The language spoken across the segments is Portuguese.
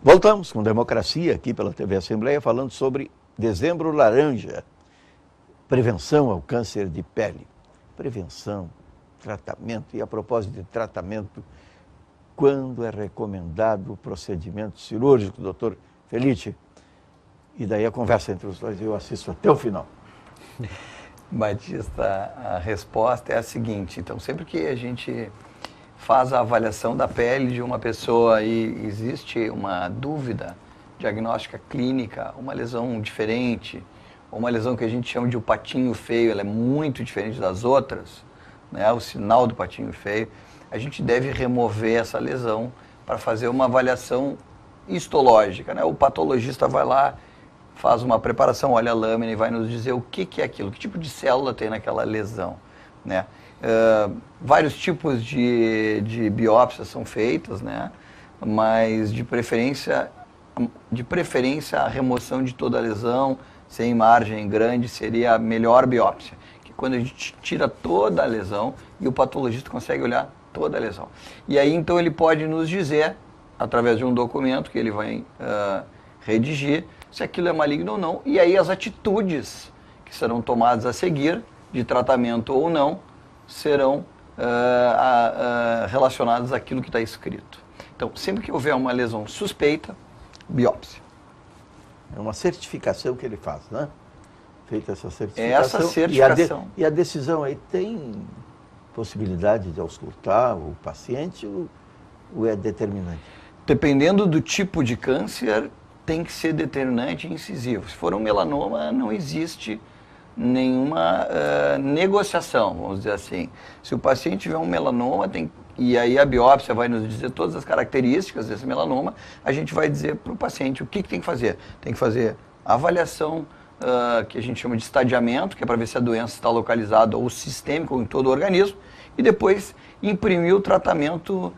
Voltamos com Democracia aqui pela TV Assembleia, falando sobre Dezembro Laranja, prevenção ao câncer de pele. Prevenção, tratamento, e a propósito de tratamento, quando é recomendado o procedimento cirúrgico, doutor Felice? E daí a conversa entre os dois, eu assisto até o final. Batista, a resposta é a seguinte: então, sempre que a gente faz a avaliação da pele de uma pessoa e existe uma dúvida diagnóstica clínica, uma lesão diferente, ou uma lesão que a gente chama de o patinho feio, ela é muito diferente das outras, né, o sinal do patinho feio, a gente deve remover essa lesão para fazer uma avaliação histológica, né? O patologista vai lá, faz uma preparação, olha a lâmina e vai nos dizer o que é aquilo, que tipo de célula tem naquela lesão, né? Vários tipos de biópsias são feitas, né? Mas de preferência a remoção de toda a lesão, sem margem grande, seria a melhor biópsia, que quando a gente tira toda a lesão e o patologista consegue olhar toda a lesão. E aí então ele pode nos dizer, através de um documento que ele vai redigir, se aquilo é maligno ou não, e aí as atitudes que serão tomadas a seguir, de tratamento ou não, serão relacionadas àquilo que está escrito. Então, sempre que houver uma lesão suspeita, biópsia. É uma certificação que ele faz, né? Feita essa certificação. Essa certificação. E a decisão aí tem possibilidade de auscultar o paciente ou é determinante? Dependendo do tipo de câncer, tem que ser determinante e incisivo. Se for um melanoma, não existe nenhuma negociação, vamos dizer assim. Se o paciente tiver um melanoma, e aí a biópsia vai nos dizer todas as características desse melanoma, a gente vai dizer para o paciente o que tem que fazer. Tem que fazer a avaliação que a gente chama de estadiamento, que é para ver se a doença está localizada ou sistêmica ou em todo o organismo, e depois imprimir o tratamento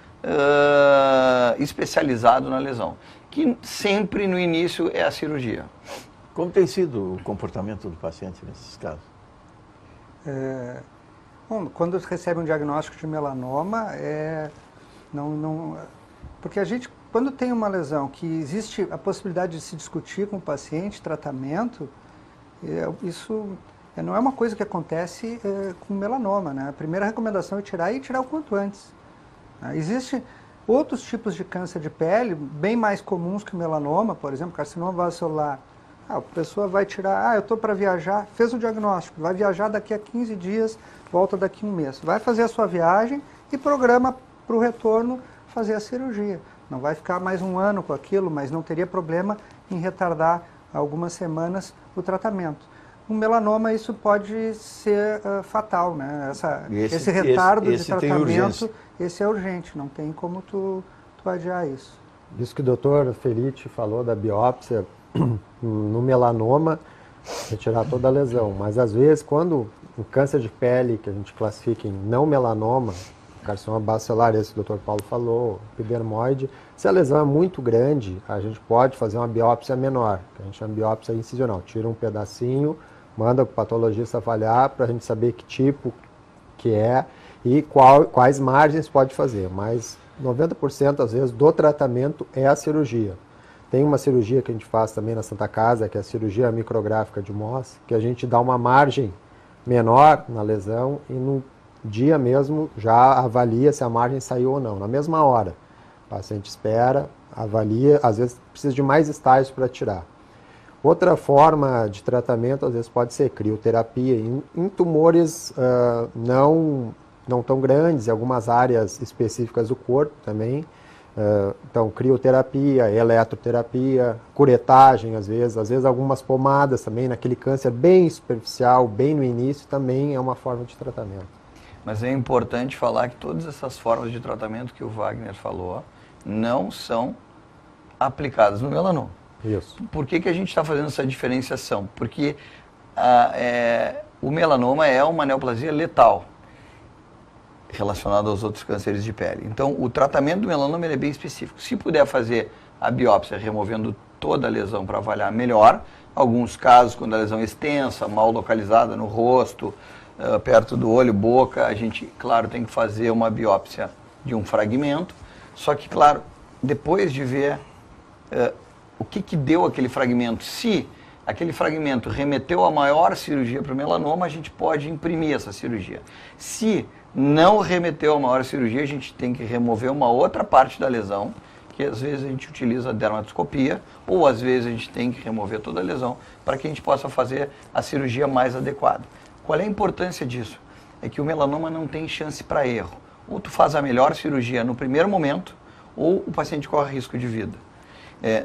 especializado na lesão, que sempre no início é a cirurgia. Como tem sido o comportamento do paciente nesses casos? Bom, quando recebe um diagnóstico de melanoma, porque a gente, quando tem uma lesão que existe a possibilidade de se discutir com o paciente tratamento, isso não é uma coisa que acontece com melanoma, né? A primeira recomendação é tirar o quanto antes. Existem outros tipos de câncer de pele, bem mais comuns que o melanoma, por exemplo, carcinoma vasocelular. A pessoa vai tirar, eu estou para viajar, fez o diagnóstico, vai viajar daqui a 15 dias, volta daqui a um mês. Vai fazer a sua viagem e programa para o retorno fazer a cirurgia. Não vai ficar mais um ano com aquilo, mas não teria problema em retardar algumas semanas o tratamento. O melanoma, isso pode ser fatal, né? Esse retardo de tratamento, esse é urgente, não tem como tu adiar isso. Isso que o doutor Felice falou da biópsia, no melanoma, retirar toda a lesão, mas às vezes quando o câncer de pele, que a gente classifica em não melanoma, carcinoma bacelar, esse que o Dr. Paulo falou, epidermoide, se a lesão é muito grande, a gente pode fazer uma biópsia menor, que a gente chama de biópsia incisional, tira um pedacinho, manda para o patologista avaliar para a gente saber que tipo que é e quais margens pode fazer, mas 90% às vezes do tratamento é a cirurgia. Tem uma cirurgia que a gente faz também na Santa Casa, que é a cirurgia micrográfica de Mohs, que a gente dá uma margem menor na lesão e no dia mesmo já avalia se a margem saiu ou não, na mesma hora. O paciente espera, avalia, às vezes precisa de mais estágios para tirar. Outra forma de tratamento, às vezes, pode ser crioterapia em tumores não tão grandes, em algumas áreas específicas do corpo também. Então, crioterapia, eletroterapia, curetagem, às vezes algumas pomadas também, naquele câncer bem superficial, bem no início, também é uma forma de tratamento. Mas é importante falar que todas essas formas de tratamento que o Wagner falou não são aplicadas no melanoma. Isso. Por que a gente está fazendo essa diferenciação? Porque o melanoma é uma neoplasia letal relacionado aos outros cânceres de pele. Então, o tratamento do melanoma é bem específico. Se puder fazer a biópsia removendo toda a lesão para avaliar melhor, alguns casos, quando a lesão é extensa, mal localizada no rosto, perto do olho, boca, a gente, claro, tem que fazer uma biópsia de um fragmento. Só que, claro, depois de ver o que deu aquele fragmento. Se aquele fragmento remeteu a maior cirurgia para o melanoma, a gente pode imprimir essa cirurgia. Se não remeteu a maior cirurgia, a gente tem que remover uma outra parte da lesão, que às vezes a gente utiliza a dermatoscopia, ou às vezes a gente tem que remover toda a lesão para que a gente possa fazer a cirurgia mais adequada. Qual é a importância disso? É que o melanoma não tem chance para erro. Ou tu faz a melhor cirurgia no primeiro momento, ou o paciente corre risco de vida.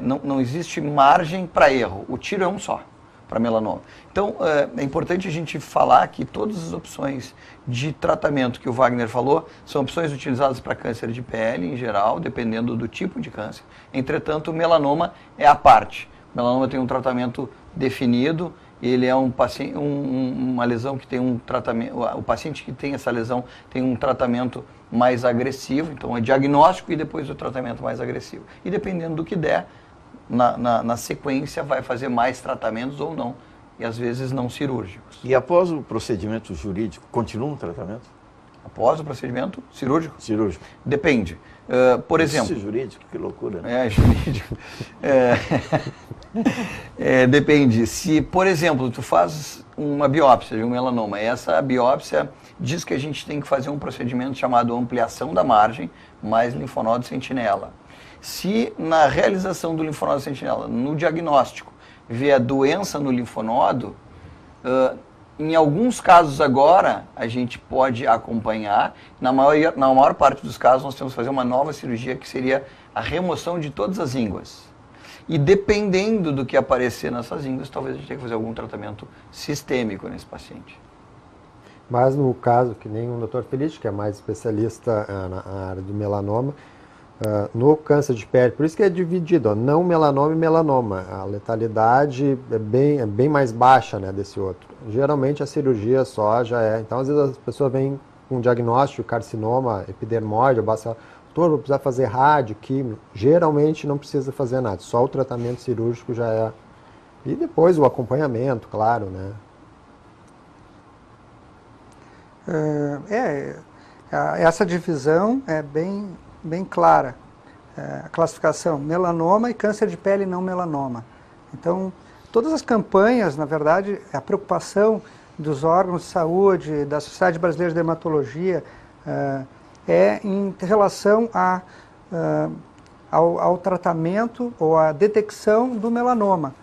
Não existe margem para erro. O tiro é um só para melanoma. Então, é importante a gente falar que todas as opções de tratamento que o Wagner falou são opções utilizadas para câncer de pele em geral, dependendo do tipo de câncer. Entretanto, o melanoma é à parte. O melanoma tem um tratamento definido, ele é uma lesão que tem um tratamento, o paciente que tem essa lesão tem um tratamento mais agressivo, então é diagnóstico e depois o tratamento mais agressivo. E dependendo do que der, na sequência vai fazer mais tratamentos ou não, e às vezes não cirúrgicos. E após o procedimento jurídico, continua um tratamento? Após o procedimento cirúrgico? Cirúrgico. Depende. Por exemplo... Isso é jurídico, que loucura, né? É, jurídico. Depende. Se, por exemplo, tu faz uma biópsia de um melanoma, essa biópsia diz que a gente tem que fazer um procedimento chamado ampliação da margem mais linfonodo sentinela. Se na realização do linfonodo sentinela, no diagnóstico, vê a doença no linfonodo, em alguns casos agora a gente pode acompanhar, na maior parte dos casos nós temos que fazer uma nova cirurgia que seria a remoção de todas as ínguas. E dependendo do que aparecer nessas ínguas, talvez a gente tenha que fazer algum tratamento sistêmico nesse paciente. Mas no caso, que nem o Dr. Felice, que é mais especialista na área do melanoma, no câncer de pele, por isso que é dividido, não melanoma e melanoma. A letalidade é bem mais baixa, né, desse outro. Geralmente a cirurgia só já é. Então, às vezes as pessoas vêm com um diagnóstico, carcinoma, epidermoide, doutor, vou precisar fazer rádio, químio. Geralmente não precisa fazer nada, só o tratamento cirúrgico já é. E depois o acompanhamento, claro, né. Essa divisão é bem clara. A classificação melanoma e câncer de pele não melanoma. Então, todas as campanhas, na verdade, a preocupação dos órgãos de saúde, da Sociedade Brasileira de Dermatologia, é em relação ao tratamento ou à detecção do melanoma,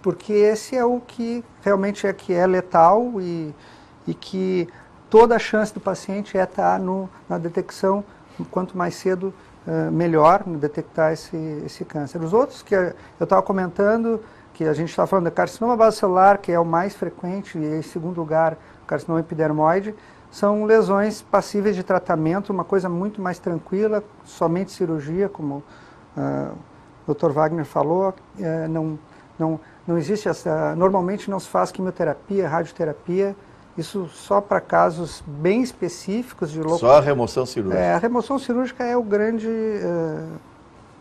porque esse é o que realmente é letal e que toda a chance do paciente é estar na detecção, quanto mais cedo, melhor, detectar esse câncer. Os outros que eu estava comentando, que a gente está falando do carcinoma basocelular, que é o mais frequente, e em segundo lugar, o carcinoma epidermoide, são lesões passíveis de tratamento, uma coisa muito mais tranquila, somente cirurgia, como o Dr. Wagner falou, não existe normalmente não se faz quimioterapia, radioterapia, isso só para casos bem específicos de Só a remoção cirúrgica. A remoção cirúrgica é o grande,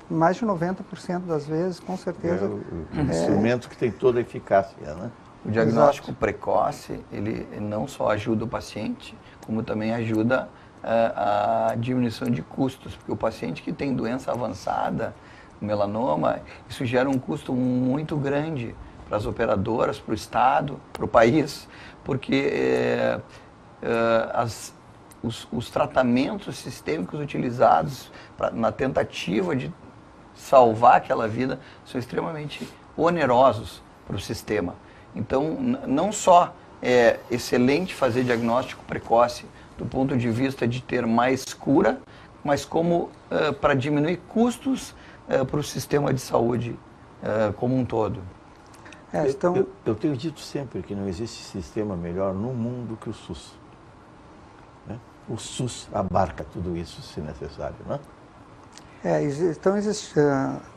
mais de 90% das vezes, com certeza. É o instrumento que tem toda a eficácia, né? O diagnóstico precoce, ele não só ajuda o paciente, como também ajuda a diminuição de custos, porque o paciente que tem doença avançada, melanoma, isso gera um custo muito grande para as operadoras, para o Estado, para o país, porque os tratamentos sistêmicos utilizados na tentativa de salvar aquela vida são extremamente onerosos para o sistema. Então, não só é excelente fazer diagnóstico precoce do ponto de vista de ter mais cura, mas como para diminuir custos para o sistema de saúde como um todo. Eu tenho dito sempre que não existe sistema melhor no mundo que o SUS. Né? O SUS abarca tudo isso, se necessário, né?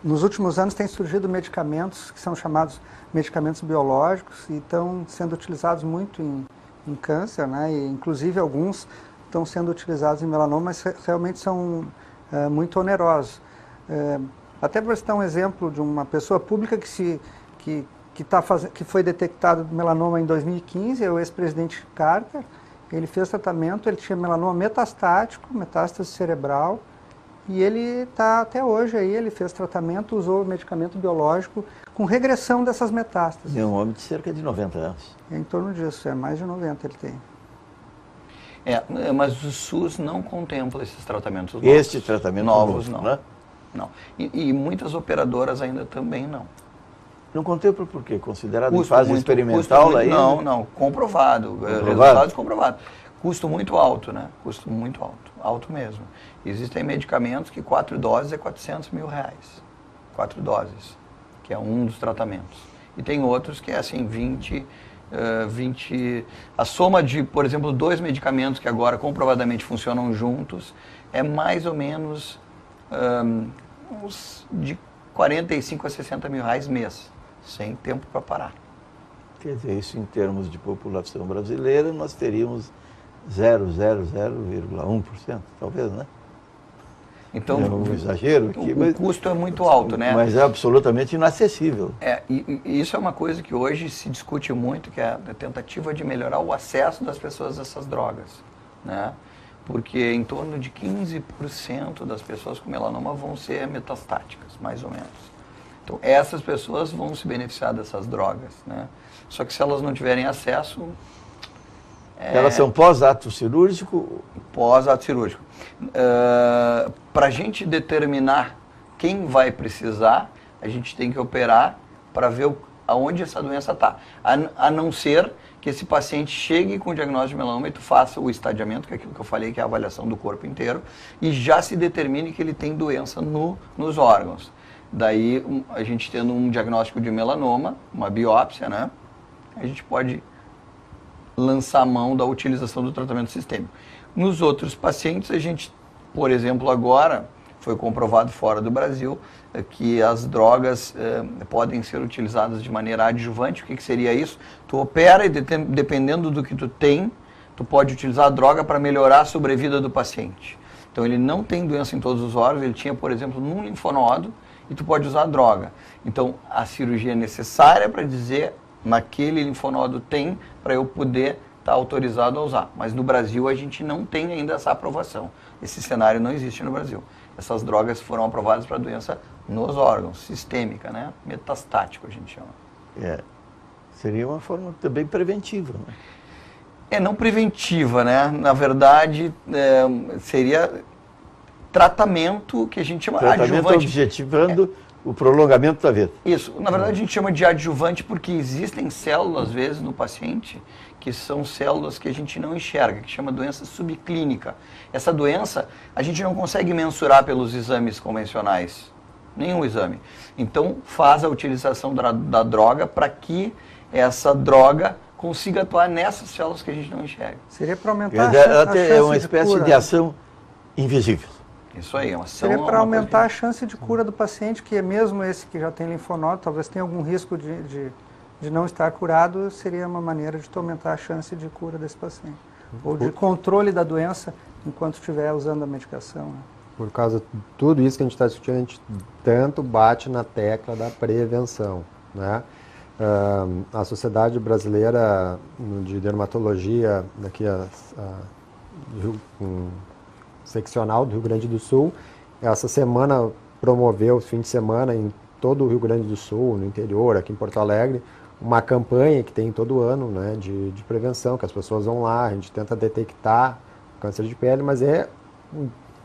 Nos últimos anos têm surgido medicamentos que são chamados medicamentos biológicos e estão sendo utilizados muito em câncer, né? E, inclusive alguns estão sendo utilizados em melanoma, mas realmente são muito onerosos. Até para citar um exemplo de uma pessoa pública que foi detectado melanoma em 2015, é o ex-presidente Carter. Ele fez tratamento, ele tinha melanoma metastático, metástase cerebral, e ele está até hoje aí, ele fez tratamento, usou medicamento biológico com regressão dessas metástases. É um homem de cerca de 90 anos. É em torno disso, é mais de 90 ele tem. Mas o SUS não contempla esses tratamentos novos. Este tratamento novos novo, não. né? Não. E muitas operadoras ainda também não. Não contempla por quê? Considerado em Custo fase muito- experimental custo ainda? muito- Não, comprovado. Resultados comprovados. Custo muito alto, né? Custo muito alto. Alto mesmo. Existem medicamentos que 4 doses é R$400 mil. 4 doses, que é um dos tratamentos. E tem outros que é assim, 20... A soma de, por exemplo, 2 medicamentos que agora comprovadamente funcionam juntos é mais ou menos uns de 45 a 60 mil reais mês, sem tempo para parar. Quer dizer, isso em termos de população brasileira, nós teríamos 0,1%, talvez, né? Então, é um exagero aqui, o custo é muito alto, né? Mas é absolutamente inacessível. E isso é uma coisa que hoje se discute muito, que é a tentativa de melhorar o acesso das pessoas a essas drogas, né? Porque em torno de 15% das pessoas com melanoma vão ser metastáticas, mais ou menos. Então, essas pessoas vão se beneficiar dessas drogas, né? Só que se elas não tiverem acesso... Elas são pós-ato cirúrgico? Pós-ato cirúrgico. Para a gente determinar quem vai precisar, a gente tem que operar para ver aonde essa doença está. A não ser que esse paciente chegue com o diagnóstico de melanoma e tu faça o estadiamento, que é aquilo que eu falei, que é a avaliação do corpo inteiro, e já se determine que ele tem doença nos órgãos. Daí, a gente tendo um diagnóstico de melanoma, uma biópsia, né? A gente pode lançar mão da utilização do tratamento sistêmico. Nos outros pacientes, a gente, por exemplo, agora, foi comprovado fora do Brasil, que as drogas podem ser utilizadas de maneira adjuvante. O que seria isso? Tu opera e dependendo do que tu tem, tu pode utilizar a droga para melhorar a sobrevida do paciente. Então ele não tem doença em todos os órgãos, ele tinha, por exemplo, num linfonodo, e tu pode usar a droga. Então a cirurgia é necessária para dizer naquele linfonodo tem, para eu poder estar autorizado a usar. Mas no Brasil a gente não tem ainda essa aprovação. Esse cenário não existe no Brasil. Essas drogas foram aprovadas para doença nos órgãos, sistêmica, né? Metastático a gente chama. Seria uma forma também preventiva, né? Não preventiva, né? Na verdade, seria tratamento que a gente chama Tratamento objetivando o prolongamento da vida. Isso. Na verdade, a gente chama de adjuvante porque existem células, às vezes, no paciente, que são células que a gente não enxerga, que chama doença subclínica. Essa doença, a gente não consegue mensurar pelos exames convencionais. Nenhum exame. Então, faz a utilização da droga para que essa droga consiga atuar nessas células que a gente não enxerga. Seria para aumentar a chance É uma espécie cura, de ação invisível. Isso aí, é uma ação. Seria para aumentar a chance de cura do paciente, que é mesmo esse que já tem linfonodo, talvez tenha algum risco de não estar curado, seria uma maneira de tu aumentar a chance de cura desse paciente. Ou de controle da doença enquanto estiver usando a medicação. Né? Por causa de tudo isso que a gente está discutindo, a gente tanto bate na tecla da prevenção, né? A Sociedade Brasileira de Dermatologia, daqui seccional do Rio Grande do Sul, essa semana promoveu, fim de semana, em todo o Rio Grande do Sul, no interior, aqui em Porto Alegre, uma campanha que tem todo ano, né, de prevenção, que as pessoas vão lá, a gente tenta detectar câncer de pele, mas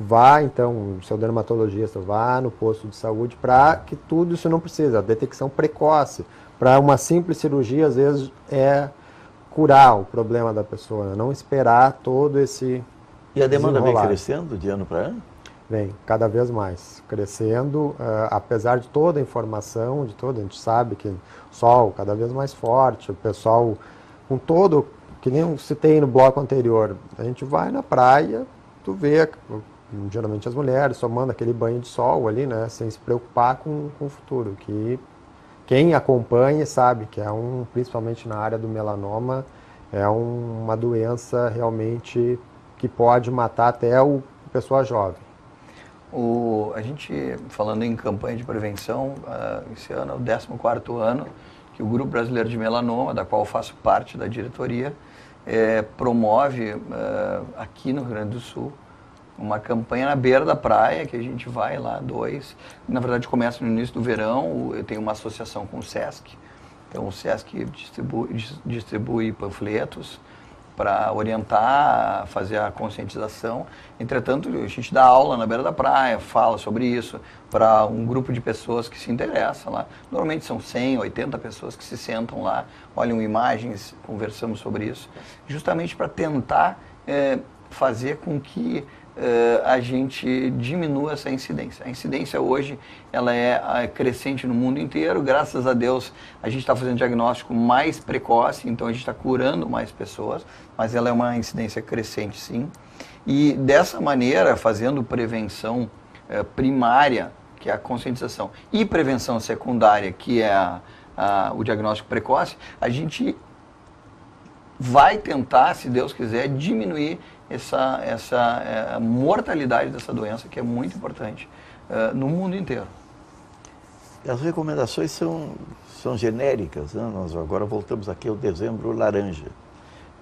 vá então, o seu dermatologista, vá no posto de saúde para que tudo isso não precisa, a detecção precoce. Para uma simples cirurgia, às vezes, é curar o problema da pessoa, né? Não esperar todo esse E a demanda vem desenrolar. crescendo de ano para ano? Vem, cada vez mais, crescendo, apesar de toda a informação, a gente sabe que o sol cada vez mais forte, o pessoal com todo, que nem eu citei no bloco anterior, a gente vai na praia, tu vê, geralmente as mulheres tomando aquele banho de sol ali, né, sem se preocupar com o futuro, que quem acompanha sabe que principalmente na área do melanoma, é uma doença realmente que pode matar até o pessoa jovem. A gente, falando em campanha de prevenção, esse ano é o 14º ano que o Grupo Brasileiro de Melanoma, da qual eu faço parte da diretoria, promove aqui no Rio Grande do Sul uma campanha na beira da praia, que a gente vai lá, na verdade começa no início do verão, eu tenho uma associação com o Sesc, então o Sesc distribui panfletos para orientar, fazer a conscientização. Entretanto, a gente dá aula na beira da praia, fala sobre isso para um grupo de pessoas que se interessam lá. Normalmente são 100, 80 pessoas que se sentam lá, olham imagens, conversamos sobre isso, justamente para tentar fazer com que a gente diminua essa incidência. A incidência hoje ela é crescente no mundo inteiro, graças a Deus a gente está fazendo diagnóstico mais precoce, então a gente está curando mais pessoas, mas ela é uma incidência crescente sim. E dessa maneira, fazendo prevenção primária, que é a conscientização, e prevenção secundária, que é o diagnóstico precoce, a gente vai tentar, se Deus quiser, diminuir essa mortalidade dessa doença, que é muito importante no mundo inteiro. As recomendações são genéricas, né? Nós agora voltamos aqui ao dezembro laranja,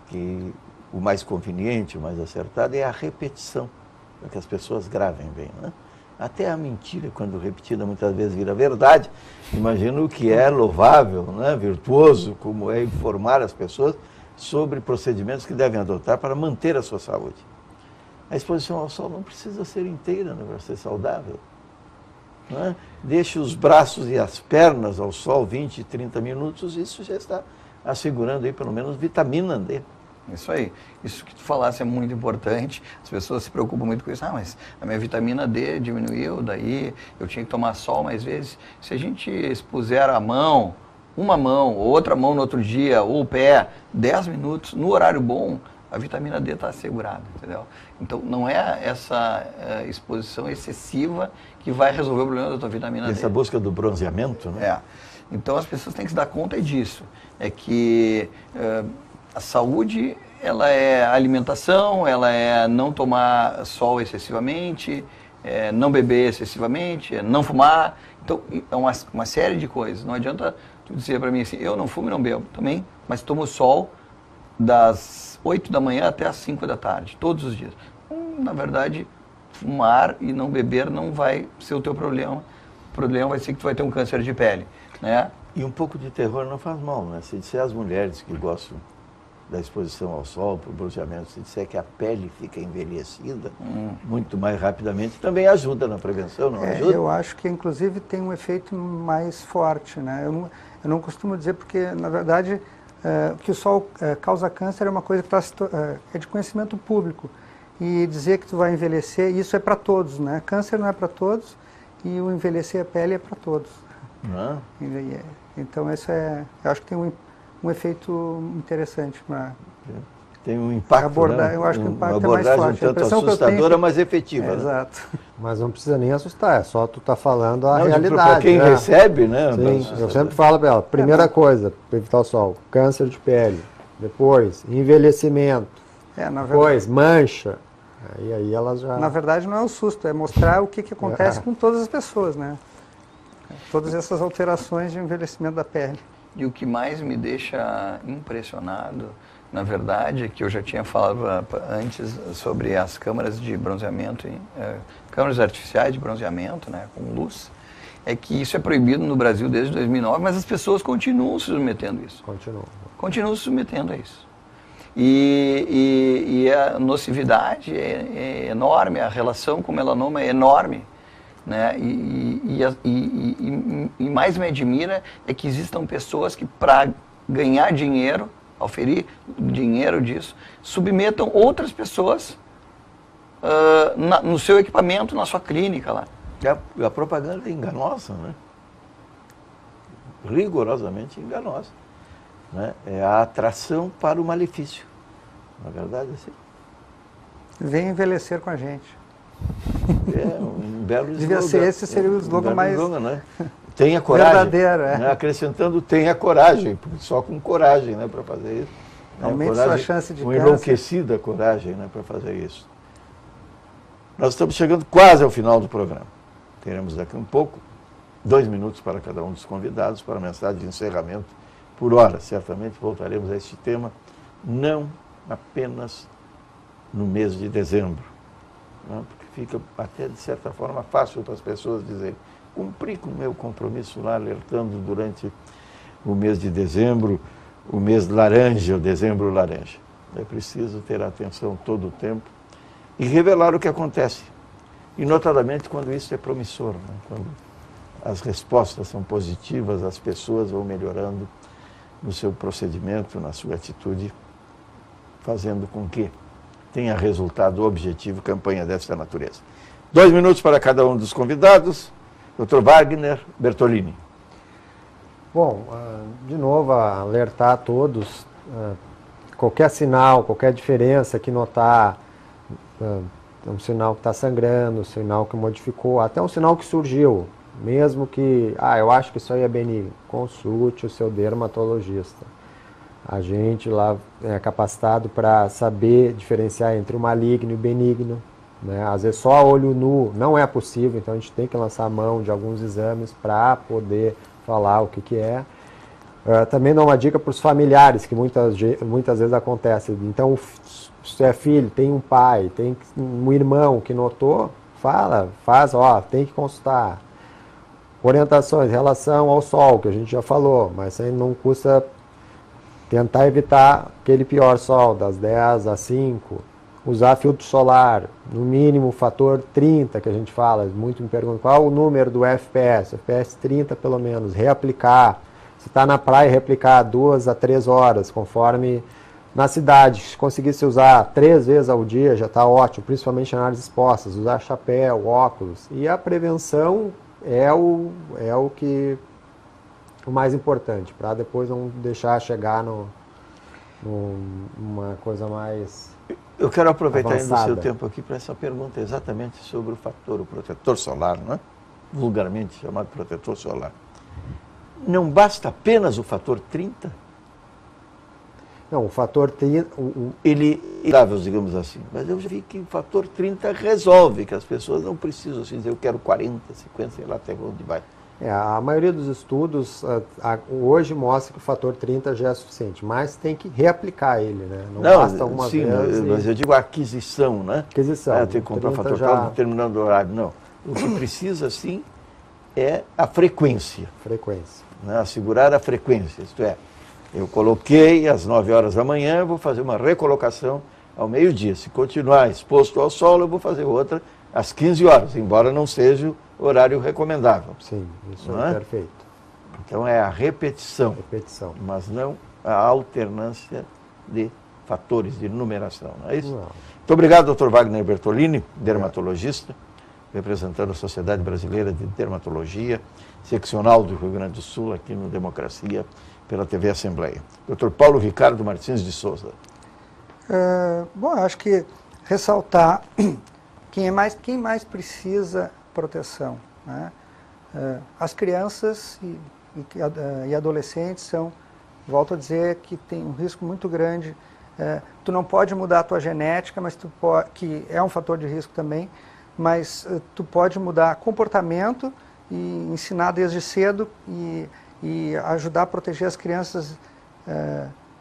que o mais conveniente, o mais acertado é a repetição, para que as pessoas gravem bem, né? Até a mentira, quando repetida, muitas vezes vira verdade. Imagino que é louvável, né? Virtuoso, como é informar as pessoas sobre procedimentos que devem adotar para manter a sua saúde. A exposição ao sol não precisa ser inteira, né, para ser saudável. Não é? Deixe os braços e as pernas ao sol 20, 30 minutos, isso já está assegurando aí pelo menos vitamina D. Isso aí. Isso que tu falasse é muito importante. As pessoas se preocupam muito com isso. Mas a minha vitamina D diminuiu, daí eu tinha que tomar sol mais vezes. Se a gente expuser a mão, uma mão, ou outra mão no outro dia, ou o pé, 10 minutos, no horário bom, a vitamina D está assegurada, entendeu? Então, não é essa exposição excessiva que vai resolver o problema da tua vitamina D. Essa busca do bronzeamento, né? É. Então, as pessoas têm que se dar conta disso. É que a saúde, ela é alimentação, ela é não tomar sol excessivamente, não beber excessivamente, não fumar. Então, é uma série de coisas. Não adianta tu dizer para mim assim, eu não fumo e não bebo também, mas tomo sol das 8 da manhã até as 5 da tarde, todos os dias. Na verdade, fumar e não beber não vai ser o teu problema. O problema vai ser que tu vai ter um câncer de pele, né? E um pouco de terror não faz mal, né? Se disser às mulheres que gostam da exposição ao sol, para o bronzeamento, se disser que a pele fica envelhecida muito mais rapidamente, também ajuda na prevenção, não ajuda? Eu acho que, inclusive, tem um efeito mais forte, né? Eu não costumo dizer porque, na verdade, que o sol causa câncer é uma coisa que é de conhecimento público. E dizer que tu vai envelhecer, isso é para todos, né? Câncer não é para todos e o envelhecer a pele é para todos. Então, isso eu acho que tem um efeito interessante. Tem um impacto, né? Eu acho que o impacto uma abordagem é mais forte. um tanto assustadora, mas efetiva. Né? Exato. Mas não precisa nem assustar, é só tu tá falando a não, realidade. Para quem recebe, né? Sim, eu sempre falo para ela, primeira coisa, para evitar o sol, câncer de pele. Depois, envelhecimento. Depois, mancha. Aí elas já... Na verdade, não é o susto, é mostrar o que acontece com todas as pessoas, né? Todas essas alterações de envelhecimento da pele. E o que mais me deixa impressionado, na verdade, é que eu já tinha falado antes sobre as câmaras de bronzeamento, câmaras artificiais de bronzeamento, né, com luz, é que isso é proibido no Brasil desde 2009, mas as pessoas continuam se submetendo a isso. Continuam se submetendo a isso. E a nocividade é enorme, a relação com o melanoma é enorme. Né? E mais me admira é que existam pessoas que, para ganhar dinheiro, oferir dinheiro disso, submetam outras pessoas no seu equipamento, na sua clínica lá. A propaganda é enganosa, né? Rigorosamente enganosa. Né? É a atração para o malefício. Na verdade, assim. Vem envelhecer com a gente. É um belo slogan. Devia ser esse, seria o slogan mais slogan, né? Tenha coragem. Verdadeiro, né? Acrescentando, tenha coragem, só com coragem, né, para fazer isso. Aumente sua chance de uma câncer. enlouquecida coragem, né, para fazer isso. Nós estamos chegando quase ao final do programa. Teremos daqui um pouco 2 minutos para cada um dos convidados para a mensagem de encerramento. Por hora, certamente voltaremos a este tema, não apenas no mês de dezembro, né? Porque fica até, de certa forma, fácil para as pessoas dizerem: cumpri com o meu compromisso lá, alertando durante o mês de dezembro, o mês laranja, o dezembro laranja. É preciso ter atenção todo o tempo e revelar o que acontece. E notadamente quando isso é promissor, né? Quando as respostas são positivas, as pessoas vão melhorando no seu procedimento, na sua atitude, fazendo com que tenha resultado objetivo campanha dessa natureza. 2 minutos para cada um dos convidados. Dr. Wagner Bertolini. Bom, de novo, alertar a todos, qualquer sinal, qualquer diferença que notar, um sinal que está sangrando, um sinal que modificou, até um sinal que surgiu, mesmo que, eu acho que isso aí é benigno, consulte o seu dermatologista. A gente lá é capacitado para saber diferenciar entre o maligno e o benigno, né? Às vezes só a olho nu não é possível, então a gente tem que lançar a mão de alguns exames para poder falar o que é. Também dou uma dica para os familiares, que muitas vezes acontece. Então, se é filho, tem um pai, tem um irmão que notou, tem que consultar. Orientações em relação ao sol, que a gente já falou, mas aí não custa tentar evitar aquele pior sol, das 10 às 5. Usar filtro solar, no mínimo fator 30, que a gente fala. Muito me perguntam qual o número do FPS. FPS 30 pelo menos. Reaplicar. Se está na praia, reaplicar 2 a 3 horas, conforme na cidade. Se conseguisse usar 3 vezes ao dia, já está ótimo, principalmente em áreas expostas. Usar chapéu, óculos. E a prevenção é o mais importante, para depois não deixar chegar numa coisa mais... Eu quero aproveitar ainda o seu avançada. tempo aqui para essa pergunta exatamente sobre o fator, o protetor solar, né? Vulgarmente chamado protetor solar. Não basta apenas o fator 30? Não, o fator 30... Ele é dável, digamos assim, mas eu já vi que o fator 30 resolve, que as pessoas não precisam assim dizer: eu quero 40, 50, sei lá até onde vai. A maioria dos estudos hoje mostra que o fator 30 já é suficiente, mas tem que reaplicar ele, né? Não basta uma sim, vez. mas eu digo a aquisição, né? Aquisição. Tem que comprar 30 fator já... tal determinando o horário. Não. O que precisa, sim, é a frequência. Frequência. Né? Assegurar a frequência, isto é, eu coloquei às 9 horas da manhã, eu vou fazer uma recolocação ao meio-dia. Se continuar exposto ao sol, eu vou fazer outra às 15 horas, embora não seja o horário recomendável. Sim, isso Não é é? perfeito. Então é a repetição, Repetição. mas não a alternância de fatores de numeração, não é isso? Não. Muito obrigado, Dr. Wagner Bertolini, dermatologista, representando a Sociedade Brasileira de Dermatologia, seccional do Rio Grande do Sul, aqui no Democracia, pela TV Assembleia. Dr. Paulo Ricardo Martins de Souza. Bom, acho que ressaltar quem mais precisa proteção, né? As crianças e adolescentes são, volto a dizer, que tem um risco muito grande. Tu não pode mudar a tua genética, mas que é um fator de risco também, mas tu pode mudar comportamento e ensinar desde cedo e ajudar a proteger as crianças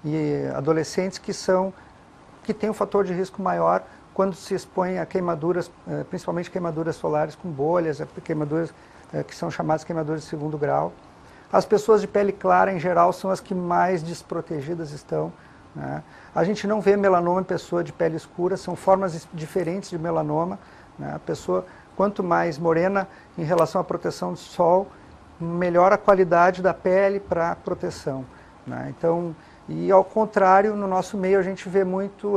e adolescentes que têm um fator de risco maior quando se expõem a queimaduras, principalmente queimaduras solares com bolhas, queimaduras que são chamadas queimaduras de segundo grau. As pessoas de pele clara, em geral, são as que mais desprotegidas estão, né? A gente não vê melanoma em pessoa de pele escura, são formas diferentes de melanoma, né? A pessoa, quanto mais morena em relação à proteção do sol, melhor a qualidade da pele para proteção, né? Então, e ao contrário, no nosso meio a gente vê muito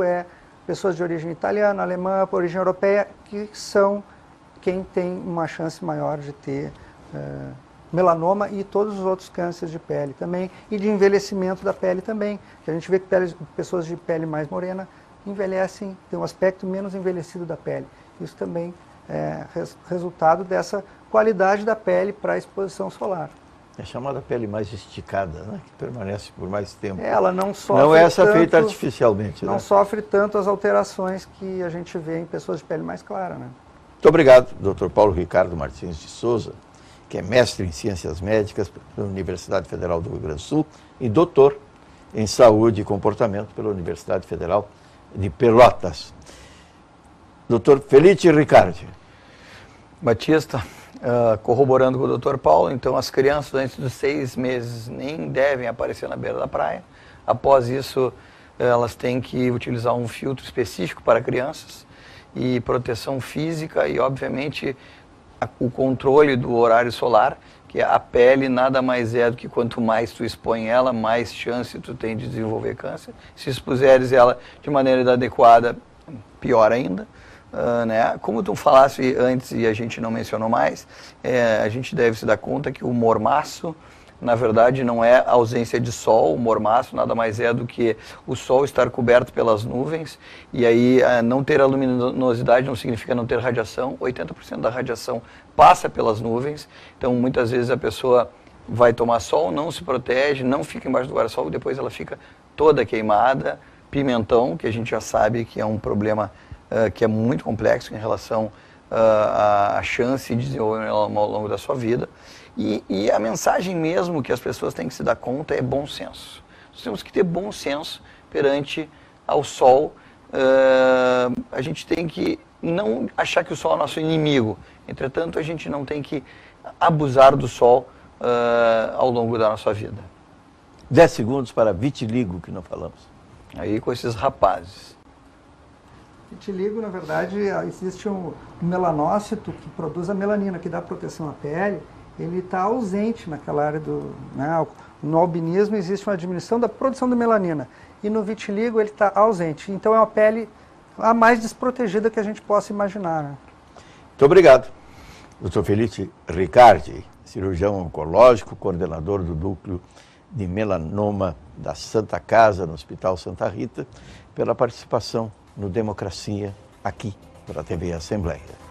pessoas de origem italiana, alemã, origem europeia, que são quem tem uma chance maior de ter melanoma e todos os outros cânceres de pele também, e de envelhecimento da pele também, que a gente vê que pessoas de pele mais morena envelhecem, têm um aspecto menos envelhecido da pele. Isso também é resultado dessa qualidade da pele para a exposição solar. É chamada pele mais esticada, né? Que permanece por mais tempo. Ela não sofre não é essa tanto, feita artificialmente. Não né? sofre tanto as alterações que a gente vê em pessoas de pele mais clara, né? Muito obrigado, Dr. Paulo Ricardo Martins de Souza, que é mestre em Ciências Médicas pela Universidade Federal do Rio Grande do Sul e doutor em Saúde e Comportamento pela Universidade Federal de Pelotas. Dr. Felice Riccardi. Batista, corroborando com o Dr. Paulo, então as crianças antes dos 6 meses nem devem aparecer na beira da praia. Após isso, elas têm que utilizar um filtro específico para crianças e proteção física e, obviamente, o controle do horário solar, que a pele nada mais é do que quanto mais tu expõe ela, mais chance tu tem de desenvolver câncer. Se expuseres ela de maneira inadequada, pior ainda. Né? Como tu falasse antes e a gente não mencionou mais, a gente deve se dar conta que o mormaço, na verdade, não é a ausência de sol. O mormaço nada mais é do que o sol estar coberto pelas nuvens, e aí não ter a luminosidade não significa não ter radiação. 80% da radiação passa pelas nuvens, então muitas vezes a pessoa vai tomar sol, não se protege, não fica embaixo do guarda-sol, depois ela fica toda queimada. Pimentão, que a gente já sabe que é um problema que é muito complexo em relação à chance de desenvolver ao longo da sua vida. E a mensagem mesmo que as pessoas têm que se dar conta é bom senso. Nós temos que ter bom senso perante ao sol. A gente tem que não achar que o sol é nosso inimigo. Entretanto, a gente não tem que abusar do sol ao longo da nossa vida. 10 segundos para vitiligo, que não falamos. Aí com esses rapazes. Vitiligo, na verdade, existe um melanócito que produz a melanina, que dá proteção à pele. Ele está ausente naquela área do... Né? No albinismo existe uma diminuição da produção de melanina. E no vitiligo ele está ausente. Então é uma pele a mais desprotegida que a gente possa imaginar. Né? Muito obrigado. Dr. Felice Riccardi, cirurgião oncológico, coordenador do núcleo de melanoma da Santa Casa, no Hospital Santa Rita, pela participação no Democracia aqui, pela TV Assembleia.